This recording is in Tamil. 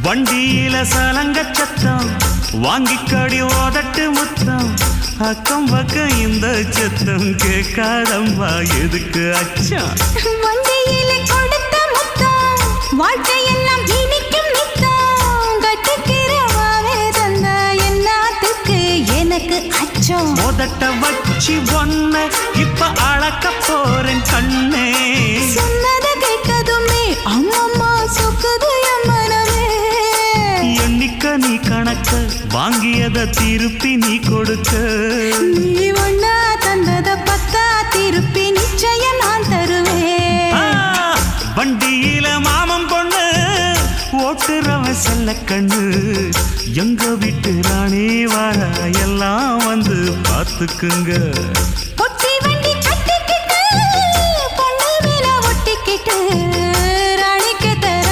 வண்டியில சலங்க சத்தம் வாங்கிக்கடி ஓதட்டு முத்தம் அக்கம் பக்கம் இந்த சத்தம் கேட்காதம்மா எதுக்கு அச்சம் வண்டியில கொடுத்த முத்தம் வாழ்க்கையெல்லாம் இனிக்கும் நித்தம் கட்டுக்கிறவாவே தந்த எல்லாத்துக்கு எனக்கு அச்சம் ஓதட்ட வச்சு ஒன்ன இப்ப அளக்க போறேன் கண்ணே சொன்னத கேட்கதுமே அம்மம்மா சொக்குது என் மனமே எண்ணிக்க நீ கணக்க வாங்கியத திருப்பி நீ கொடுக்க நீ ஒன்னா தந்தத பத்தா திருப்பி நிச்சயம் நான் தருவேன் வண்டியில மாமன் பொண்ணு ஓட்டுறவன் செல்ல கண்ணு எங்க வீட்டு ராணி வார எல்லாம் வந்து பார்த்துக்குங்க